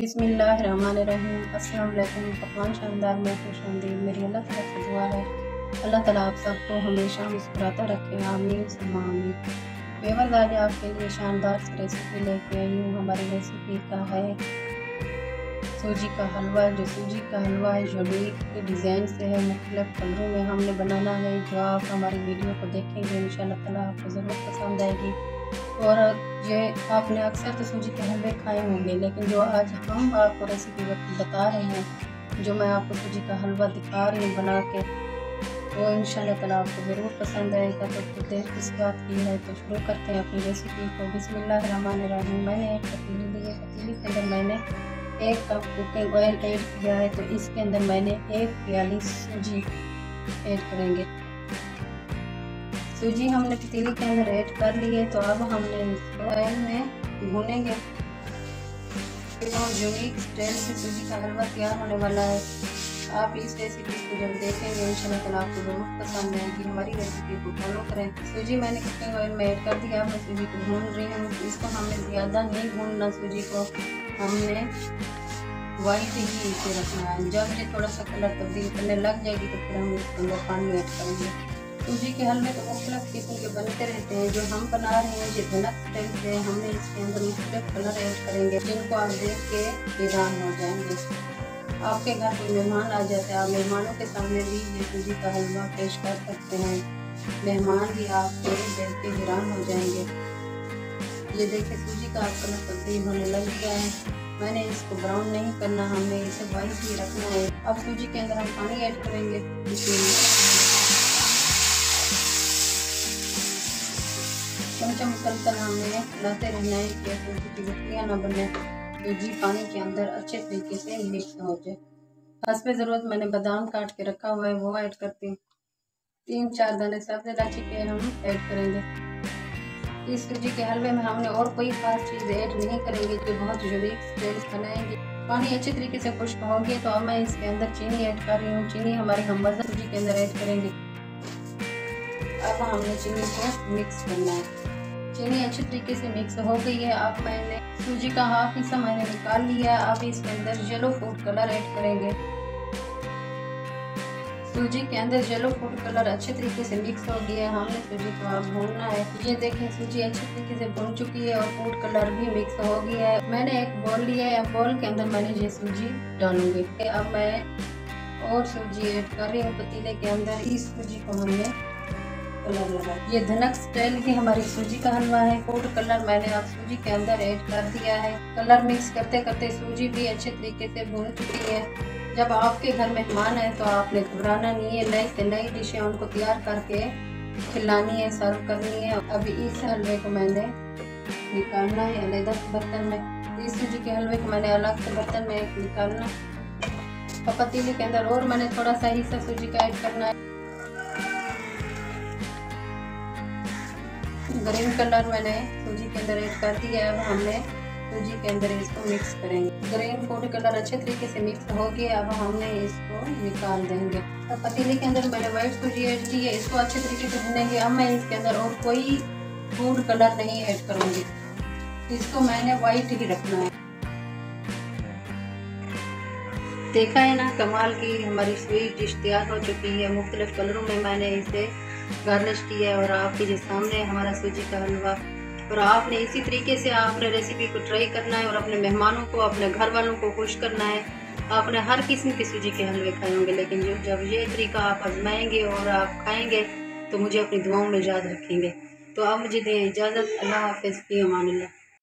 बिस्मिल्लाहिर्रहमानिर्रहीम। अस्सलाम वालेकुम। पकवान शानदार में खुशामदीद। मेरी अल्लाह ताला से दुआ है, अल्लाह ताला आप सबको हमेशा मुस्कुराता रखे, आमीन सुम्मा आमीन। व्यूअर्स, आज आपके लिए शानदार सी रेसिपी लेके आई हूँ। हमारी रेसिपी का है सूजी का हलवा। जो सूजी का हलवा है यूनिक डिज़ाइन से है, मुख्तलिफ कलरों में हमने बनाना है। जो आप हमारी वीडियो को देखेंगे इंशाअल्लाह ताला आपको ज़रूर पसंद आएगी। और ये आपने अक्सर तो सूजी के हलवे खाए होंगे, लेकिन जो आज हम आपको रेसिपी बता रहे हैं, जो मैं आपको सूजी का हलवा दिखा रही हूँ बना के, वो इंशाअल्लाह ताला आपको ज़रूर पसंद आएगा। तो देर किस बात की है, तो शुरू करते हैं अपनी रेसिपी को। बिस्मिल्लाहिर्रहमानिर्रहीम। मैंने एक पतीली ली है। पतीली के अंदर मैंने 1 कप कुकिंग ऑयल ऐड किया है। तो इसके अंदर मैंने 1 प्याली सूजी ऐड करेंगे। सूजी हमने पतीली के अंदर ऐड कर ली है। तो अब हमने इसको ऑयल में भूनेंगे। तो यूनिक स्टाइल से सूजी का हलवा तैयार होने वाला है। आप इस रेसिपी को जब देखेंगे इंशाअल्लाह ताला आपको ज़रूर पसंद आएगी। हमारी रेसिपी को फॉलो करें। सूजी मैंने कुकिंग ऑयल में ऐड कर दिया। मैं सूजी को भून रही हूँ। इसको हमने ज़्यादा नहीं भूनना, सूजी को हमने वाइट ही इसे रखना है। जब ये थोड़ा सा कलर तब्दील करने लग जाएगी तो फिर हम इसके अंदर पानी ऐड करेंगे। सूजी के हलवे तो मुख्तलिफ किस्म के बनते रहते हैं। जो हम बना रहे हैं ये धनक स्टाइल से, हमने इसके अंदर मुख्तलिफ कलर ऐड करेंगे, जिनको आप देख के हैरान हो जाएंगे। आपके घर कोई मेहमान आ जाते हैं, आप मेहमानों के सामने भी ये सूजी का हलवा पेश कर सकते हैं। मेहमान भी आपके देख के हैरान हो जाएंगे। ये देखिए सूजी का कलर तब्दील होने लग गया है। मैंने इसको ब्राउन नहीं करना, हमने इसे वाइट ही रखना है। अब सूजी के अंदर हम पानी ऐड करेंगे। चमचा मुसलसल हमें हिलाते रहना है कि सूजी की गुठलियाँ ना बने। सूजी पानी के अंदर अच्छे तरीके से मिक्स हो जाए। हस्बे ज़रूरत मैंने बादाम काट के रखा हुआ है, वो ऐड करती हूँ। 3-4 दाने सब्ज़ इलायची के हम ऐड करेंगे। इस सूजी के हलवे में हमने और कोई खास चीज़ ऐड नहीं करेंगे, जो बहुत यूनिक स्टाइल बनाएंगे। पानी अच्छे तरीके से खुश्क हो गया तो अब मैं इसके अंदर चीनी ऐड कर रही हूँ। चीनी हमारी हम मज़ा सूजी के अंदर ऐड करेंगे। अब हमने चीनी को मिक्स करना है। चीनी अच्छी तरीके से मिक्स हो गई है। अब मैंने सूजी का हाफ हिस्सा मैंने निकाल लिया है। अब इसके अंदर येलो फूड कलर ऐड करेंगे। सूजी के अंदर येलो फूड कलर अच्छे तरीके से मिक्स हो गया है। हमने सूजी को अब भूनना है। ये देखें सूजी अच्छे तरीके से भून चुकी है और फूड कलर भी मिक्स हो गया है। मैंने एक बॉल लिया है, बॉल के अंदर मैंने ये सूजी डालूंगी। अब मैं और सूजी ऐड कर रही हूँ पतीले के अंदर। इस सूजी को हमने कलर लगा। ये धनक स्टाइल की हमारी सूजी का हलवा है। फूड कलर मैंने अब सूजी के अंदर ऐड कर दिया है। कलर मिक्स करते करते सूजी भी अच्छे तरीके से भून चुकी है। जब आपके घर मेहमान है तो आपने घबराना नहीं है। नई से नई डिशें उनको तैयार करके खिलानी है, सर्व करनी है। अभी इस हलवे को मैंने निकालना है अलग बर्तन में। इस सूजी के हलवे को मैंने अलग से बर्तन में निकालना और पतीले के अंदर और मैंने थोड़ा सा हिस्सा सूजी का ऐड करना है। ग्रीन कलर मैंने सूजी के अंदर ऐड कर दिया है। अब हमने सूजी के अंदर इसको मिक्स करेंगे। ग्रीन फूड कलर अच्छे तरीके से मिक्स हो गया। अब हमने इसको निकाल देंगे। अब पतीले के अंदर मैंने वाइट सूजी ऐड की है, इसको अच्छे तरीके से भूनेंगे। अब मैं इसके अंदर और कोई फूड कलर नहीं ऐड करूँगी, इसको मैंने वाइट ही रखना है। देखा है ना, कमाल की हमारी स्वीट डिश तैयार हो चुकी है। मुख्तलिफ कलरों में मैंने इसे गार्निश किया है और आपके सामने हमारा सूजी का हलवा। और आपने इसी तरीके से आपने रेसिपी को ट्राई करना है और अपने मेहमानों को, अपने घर वालों को खुश करना है। आपने हर किस्म के सूजी के हलवे खाए होंगे, लेकिन जब ये तरीका आप आजमाएंगे और आप खाएंगे तो मुझे अपनी दुआओं में याद रखेंगे। तो आप मुझे दें इजाज़त। अल्लाह हाफ़िज़, फ़ी अमान अल्लाह।